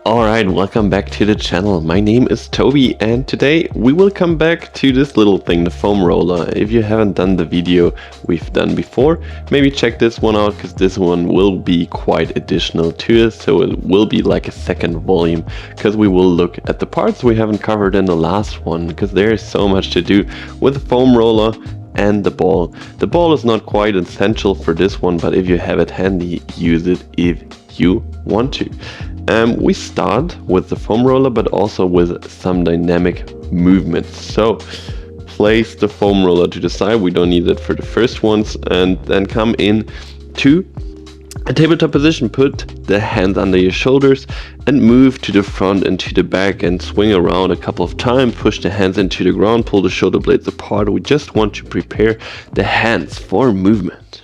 Alright, welcome back to the channel. My name is Toby and today we will come back to this little thing, the foam roller. If you haven't done the video we've done before, maybe check this one out because this one will be quite additional to it. So it will be like a second volume because we will look at the parts we haven't covered in the last one because there is so much to do with the foam roller and the ball. The ball is not quite essential for this one, but if you have it handy, use it if you want to. We start with the foam roller, but also with some dynamic movements. So place the foam roller to the side, we don't need it for the first ones, and then come in to a tabletop position. Put the hands under your shoulders and move to the front and to the back and swing around a couple of times. Push the hands into the ground, pull the shoulder blades apart. We just want to prepare the hands for movement.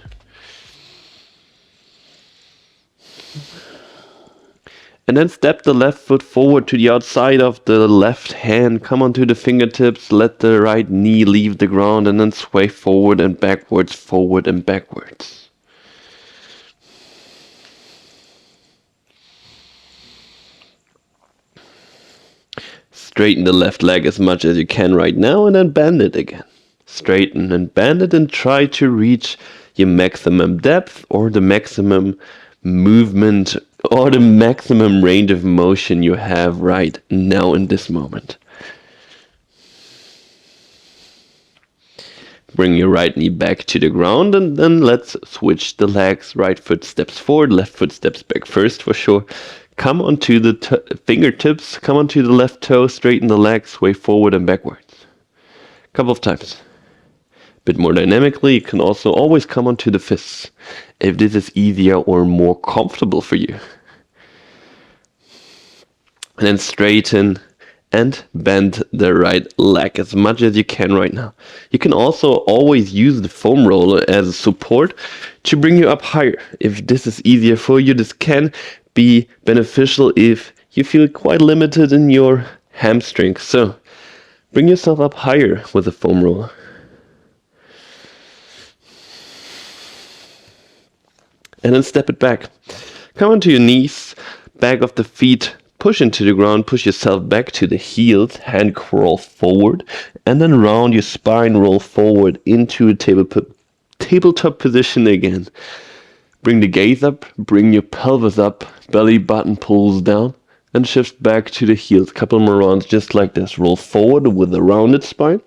And then step the left foot forward to the outside of the left hand. Come onto the fingertips, let the right knee leave the ground, and then sway forward and backwards, forward and backwards. Straighten the left leg as much as you can right now, and then bend it again. Straighten and bend it, and try to reach your maximum depth or the maximum movement or the maximum range of motion you have right now in this moment. Bring your right knee back to the ground, and then let's switch the legs. Right foot steps forward, left foot steps back first for sure. Come onto the fingertips, come onto the left toe, straighten the legs, sway forward and backwards. A couple of times. Bit more dynamically, you can also always come onto the fists if this is easier or more comfortable for you. And then straighten and bend the right leg as much as you can right now. You can also always use the foam roller as a support to bring you up higher. If this is easier for you, this can be beneficial if you feel quite limited in your hamstrings. So bring yourself up higher with the foam roller. And then step it back. Come onto your knees, back of the feet, push into the ground, push yourself back to the heels, hand crawl forward, and then round your spine, roll forward into a tabletop position again. Bring the gaze up, bring your pelvis up, belly button pulls down, and shift back to the heels. Couple more rounds just like this. Roll forward with a rounded spine.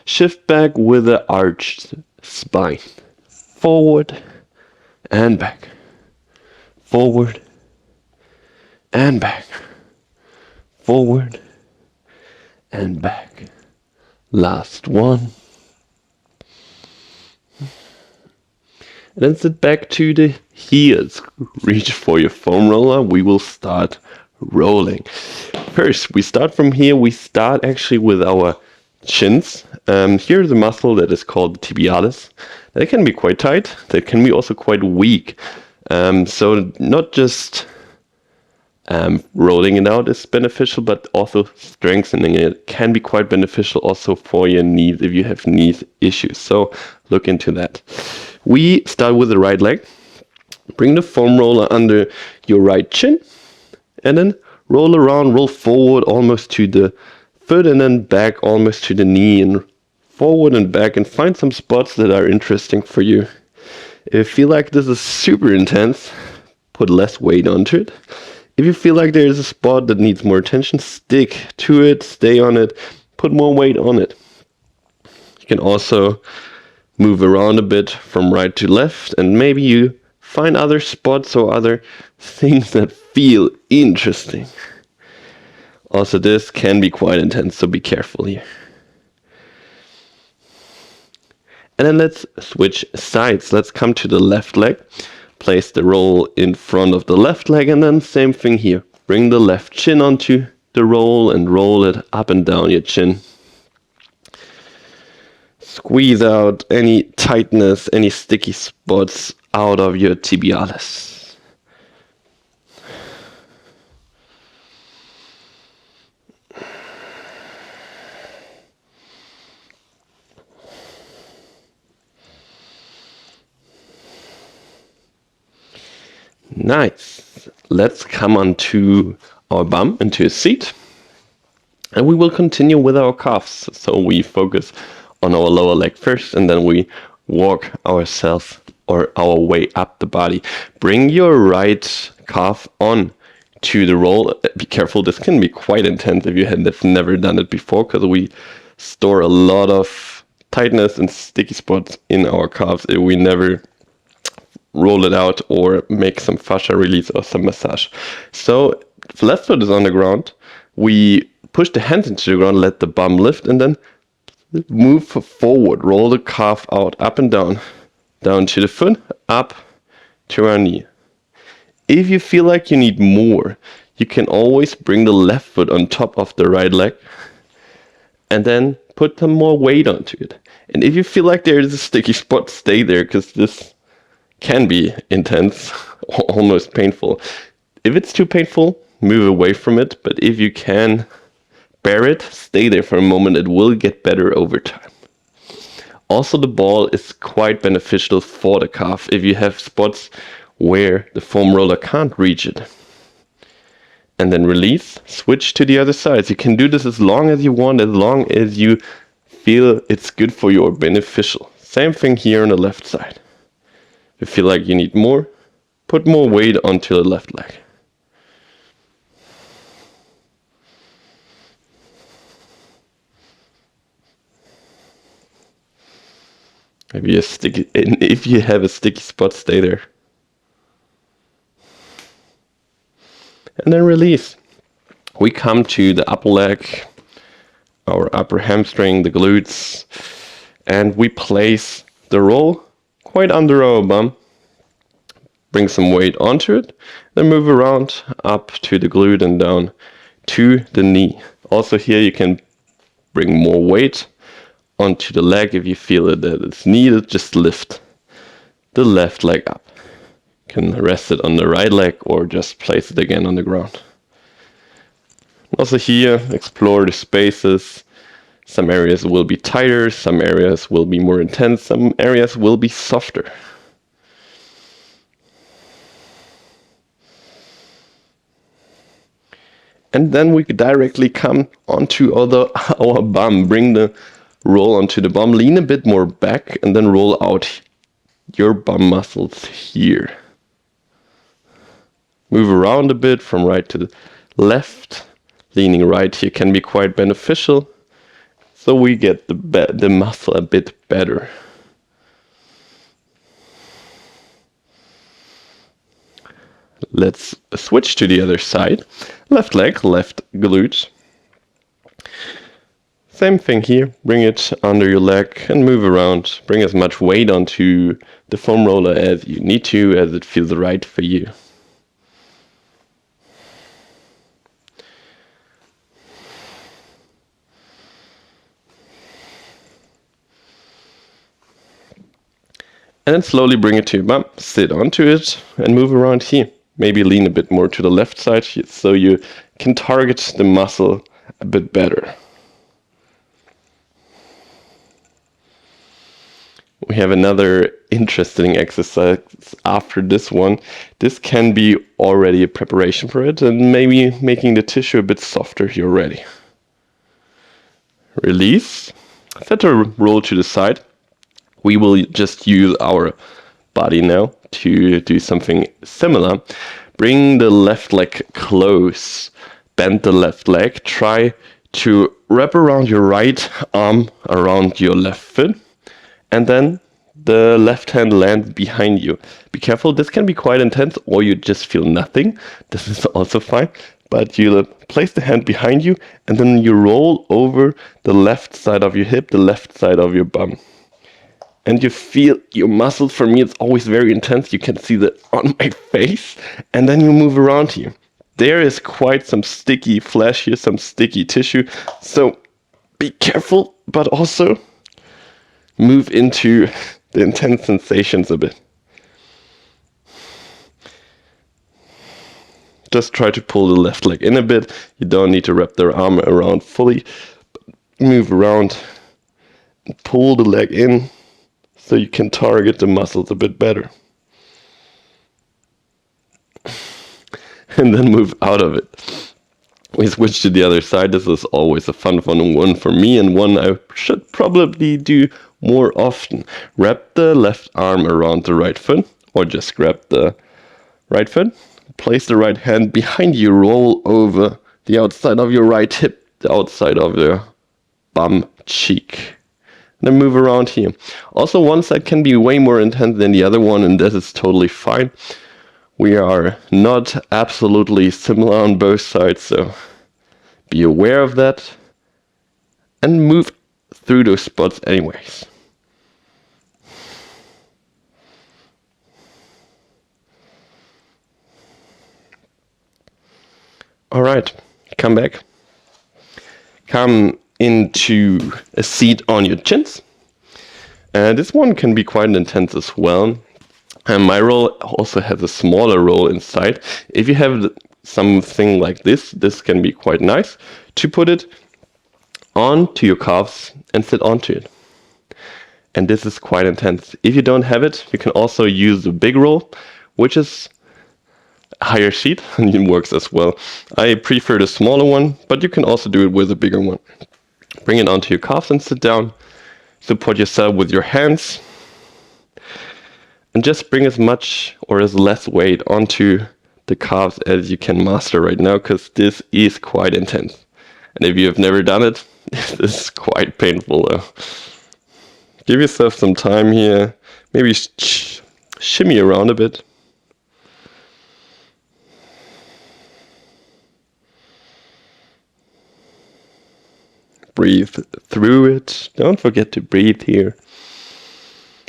Shift back with an arched spine. Forward and back, forward and back, forward and back. Last one. And then sit back to the heels. Reach for your foam roller. We will start rolling. First, we start from here. We start actually with our chins. Here's a muscle that is called the tibialis. They can be quite tight. They can be also quite weak. So not just rolling it out is beneficial, but also strengthening it can be quite beneficial also for your knees if you have knee issues. So look into that. We start with the right leg. Bring the foam roller under your right chin, and then roll around, roll forward almost to the foot, and then back almost to the knee, and forward and back, and find some spots that are interesting for you. If you feel like this is super intense, put less weight onto it. If you feel like there is a spot that needs more attention, stick to it, stay on it, put more weight on it. You can also move around a bit from right to left, and maybe you find other spots or other things that feel interesting. Also, this can be quite intense, so be careful here. And then let's switch sides. Let's come to the left leg. Place the roll in front of the left leg, and then same thing here. Bring the left chin onto the roll and roll it up and down your chin. Squeeze out any tightness, any sticky spots out of your tibialis. Nice. let's come on to our bum, into a seat. And we will continue with our calves. So we focus on our lower leg first, and then we walk ourselves or our way up the body. Bring your right calf on to the roll. Be careful, this can be quite intense if you have never done it before, because we store a lot of tightness and sticky spots in our calves if we never roll it out or make some fascia release or some massage. So if left foot is on the ground, we push the hands into the ground, let the bum lift, and then move forward. Roll the calf out, up and down. Down to the foot, up to our knee. If you feel like you need more, you can always bring the left foot on top of the right leg and then put some more weight onto it. And if you feel like there is a sticky spot, stay there, because this can be intense, almost painful. If it's too painful, move away from it. But if you can bear it, stay there for a moment. It will get better over time. Also, the ball is quite beneficial for the calf if you have spots where the foam roller can't reach it. And then release, switch to the other side. You can do this as long as you want, as long as you feel it's good for you or beneficial. Same thing here on the left side. If you feel like you need more, put more weight onto the left leg. Maybe if you have a sticky spot, stay there. And then release. We come to the upper leg, our upper hamstring, the glutes, and we place the roll quite under our bum. Bring some weight onto it, then move around up to the glute and down to the knee. Also here you can bring more weight onto the leg if you feel that it's needed. Just lift the left leg up. You can rest it on the right leg or just place it again on the ground. Also here, explore the spaces. Some areas will be tighter, some areas will be more intense, some areas will be softer. And then we directly come onto our bum. Bring the roll onto the bum, lean a bit more back, and then roll out your bum muscles here. Move around a bit from right to the left. Leaning right here can be quite beneficial, so we get the muscle a bit better. Let's switch to the other side. Left leg, left glute. Same thing here. Bring it under your leg and move around. Bring as much weight onto the foam roller as you need to, as it feels right for you. And then slowly bring it to your bum, sit onto it, and move around here. Maybe lean a bit more to the left side so you can target the muscle a bit better. We have another interesting exercise after this one. This can be already a preparation for it and maybe making the tissue a bit softer here already. Release. Set a roll to the side. We will just use our body now to do something similar. Bring the left leg close. Bend the left leg. Try to wrap around your right arm around your left foot. And then the left hand lands behind you. Be careful, this can be quite intense, or you just feel nothing. This is also fine. But you place the hand behind you, and then you roll over the left side of your hip, the left side of your bum. And you feel your muscles. For me, it's always very intense. You can see that on my face. And then you move around here. There is quite some sticky flesh here, some sticky tissue. So be careful, but also move into the intense sensations a bit. Just try to pull the left leg in a bit. You don't need to wrap the arm around fully. Move around, pull the leg in so you can target the muscles a bit better. and then move out of it. We switch to the other side. This is always a fun one for me, and one I should probably do more often. Wrap the left arm around the right foot, or just grab the right foot. Place the right hand behind you, roll over the outside of your right hip, the outside of your bum cheek. And then move around here. Also, one side can be way more intense than the other one, and that is totally fine. We are not absolutely similar on both sides, so be aware of that and move through those spots anyways. Alright, come back. Come into a seat on your chins. And this one can be quite intense as well. And my roll also has a smaller roll inside. If you have something like this can be quite nice to put it onto your calves and sit onto it. And this is quite intense. If you don't have it, you can also use the big roll, which is a higher sheet, and it works as well. I prefer the smaller one, but you can also do it with a bigger one. Bring it onto your calves and sit down. Support yourself with your hands. And just bring as much or as less weight onto the calves as you can master right now, because this is quite intense. And if you have never done it, this is quite painful though. Give yourself some time here. Maybe shimmy around a bit. Breathe through it. Don't forget to breathe here.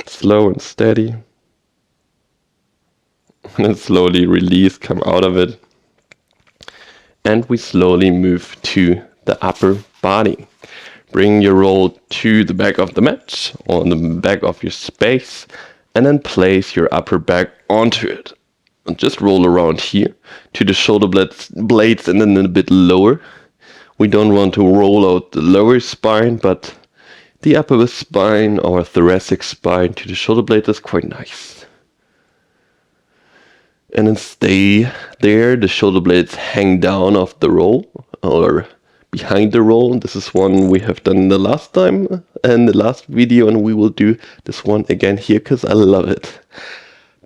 Slow and steady. And then slowly release, come out of it. And we slowly move to the upper body. Bring your roll to the back of the mat, on the back of your space, and then place your upper back onto it. And just roll around here to the shoulder blades and then a bit lower. We don't want to roll out the lower spine, but the upper spine or thoracic spine to the shoulder blades is quite nice. And then stay there. The shoulder blades hang down off the roll or behind the roll. This is one we have done the last time and the last video, and we will do this one again here because I love it.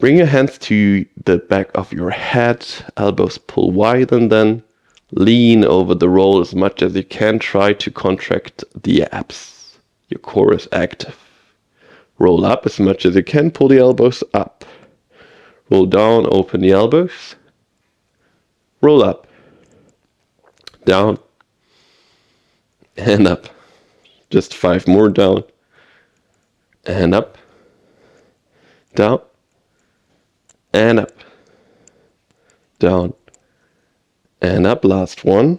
Bring your hands to the back of your head, elbows pull wide, and then lean over the roll as much as you can. Try to contract the abs. Your core is active. Roll up as much as you can, pull the elbows up. Roll down, open the elbows. Roll up. Down. And up. Just 5 more down. And up. Down. And up. Down. And up. Last one.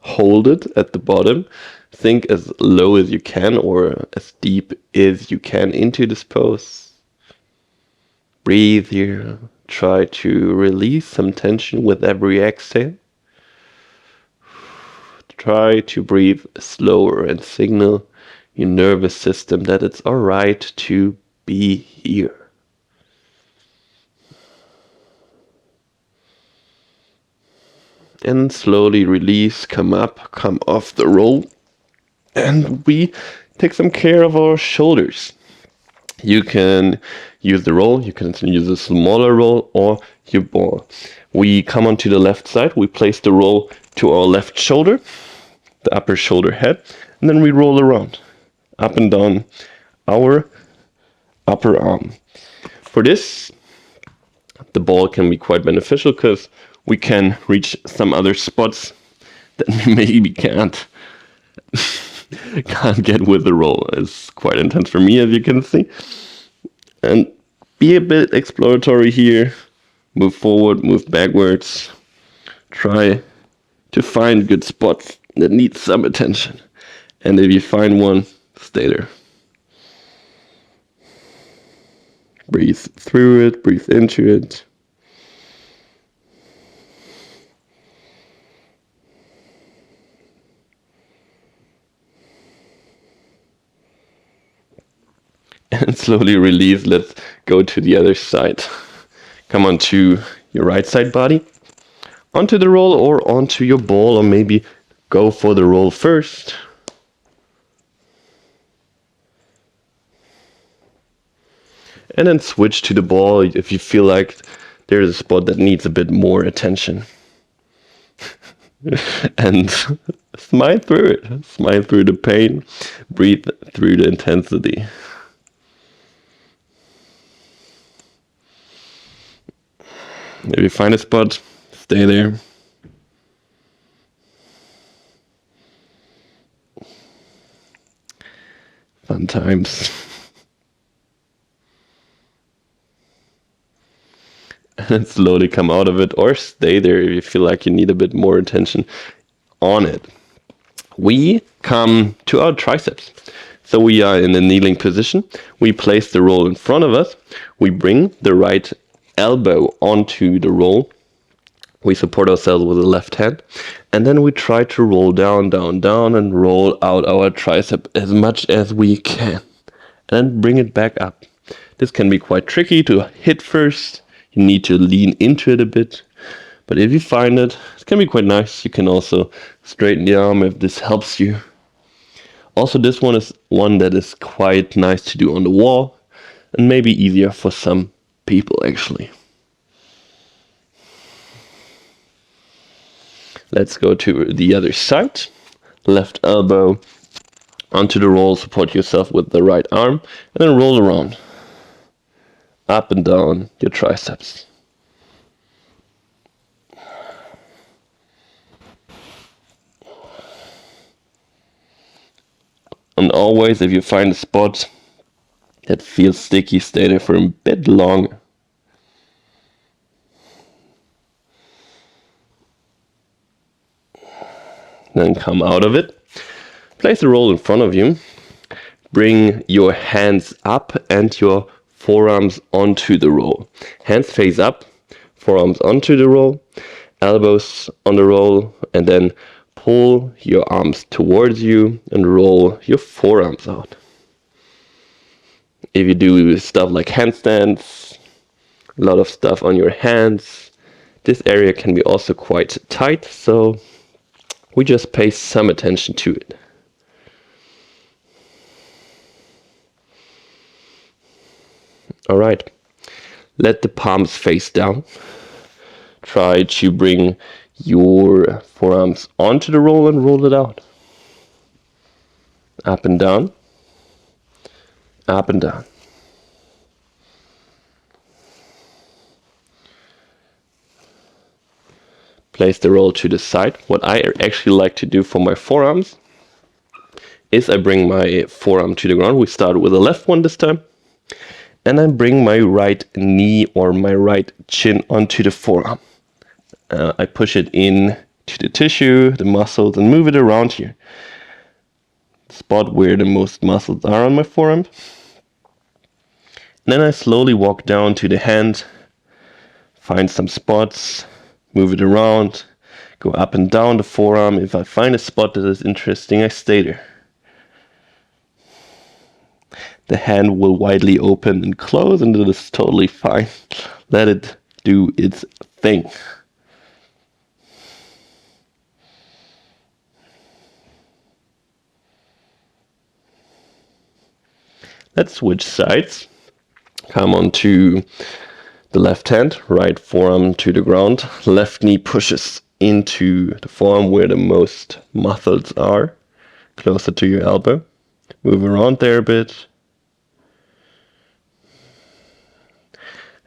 Hold it at the bottom. Think as low as you can or as deep as you can into this pose. Breathe here. Try to release some tension with every exhale. Try to breathe slower and signal your nervous system that it's alright to be here. And slowly release, come up, come off the roll. And we take some care of our shoulders. You can use the roll, you can use a smaller roll or your ball. We come onto the left side, we place the roll to our left shoulder, the upper shoulder head, and then we roll around, up and down our upper arm. For this, the ball can be quite beneficial because we can reach some other spots that we maybe can't get with the roll. It's quite intense for me, as you can see. And be a bit exploratory here. Move forward, move backwards. Try to find good spots that need some attention. And if you find one, stay there. Breathe through it, breathe into it. And slowly release. Let's go to the other side. Come on to your right side body. onto the roll or onto your ball, or maybe go for the roll first. And then switch to the ball if you feel like there's a spot that needs a bit more attention. And smile through it. Smile through the pain. Breathe through the intensity. If you find a spot, stay there. Fun times. And slowly come out of it, or stay there if you feel like you need a bit more attention on it. We come to our triceps. So we are in a kneeling position. We place the roll in front of us. We bring the right elbow onto the roll. We support ourselves with the left hand. And then we try to roll down, down, down, and roll out our tricep as much as we can. And then bring it back up. This can be quite tricky to hit first. You need to lean into it a bit. But if you find it, it can be quite nice. You can also straighten the arm if this helps you. Also, this one is one that is quite nice to do on the wall, and maybe easier for some people actually. Let's go to the other side. Left elbow onto the roll, support yourself with the right arm, and then roll around. Up and down your triceps. And always, if you find a spot that feels sticky, stay there for a bit longer. Then come out of it. Place the roll in front of you. Bring your hands up and your forearms onto the roll. Hands face up, forearms onto the roll, elbows on the roll, and then pull your arms towards you and roll your forearms out. If you do stuff like handstands, a lot of stuff on your hands, this area can be also quite tight, so we just pay some attention to it. Alright, let the palms face down. Try to bring your forearms onto the roll and roll it out. Up and down. Up and down. Place the roll to the side. What I actually like to do for my forearms is I bring my forearm to the ground. We start with the left one this time. And I bring my right knee or my right chin onto the forearm. I push it in to the tissue, the muscles, and move it around here. Spot where the most muscles are on my forearm. And then I slowly walk down to the hand, find some spots, move it around, go up and down the forearm. If I find a spot that is interesting, I stay there. The hand will widely open and close, and it is totally fine. Let it do its thing. Let's switch sides. Come on to the left hand, right forearm to the ground. Left knee pushes into the forearm where the most muscles are, closer to your elbow. Move around there a bit.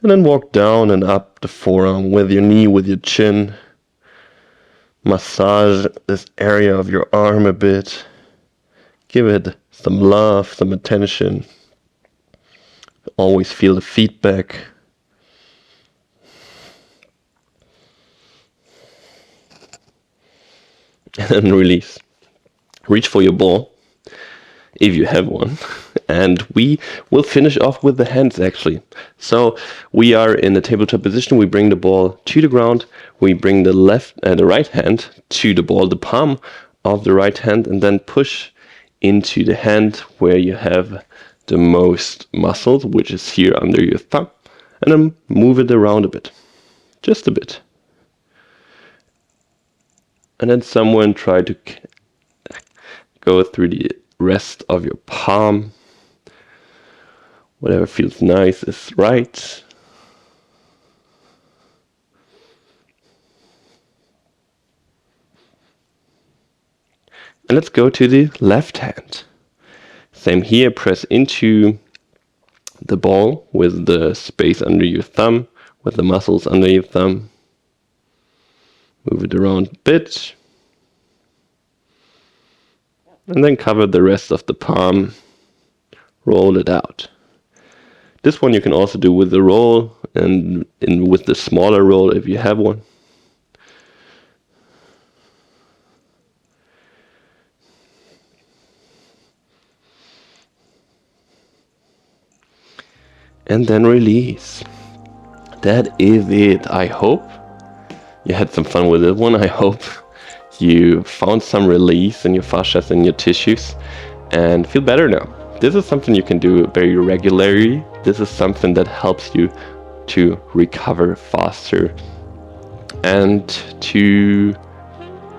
And then walk down and up the forearm with your knee, with your chin. Massage this area of your arm a bit. Give it some love, some attention. Always feel the feedback. And then release. Reach for your ball, if you have one. And we will finish off with the hands actually. So we are in the tabletop position. We bring the ball to the ground. We bring the right hand to the ball, the palm of the right hand, and then push into the hand where you have the most muscles, which is here under your thumb, and then move it around a bit, just a bit. And then someone try to go through the rest of your palm. Whatever feels nice is right. And let's go to the left hand. Same here, press into the ball with the space under your thumb, with the muscles under your thumb. Move it around a bit. And then cover the rest of the palm. Roll it out. This one you can also do with the roll and with the smaller roll if you have one. And then release. That is it. I hope you had some fun with this one. I hope you found some release in your fascias and your tissues and feel better now. This is something you can do very regularly. This is something that helps you to recover faster and to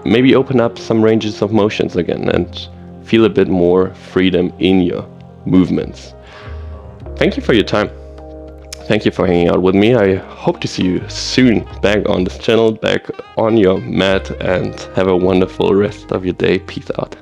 maybe open up some ranges of motions again and feel a bit more freedom in your movements. Thank you for your time. Thank you for hanging out with me. I hope to see you soon back on this channel, back on your mat, and have a wonderful rest of your day. Peace out.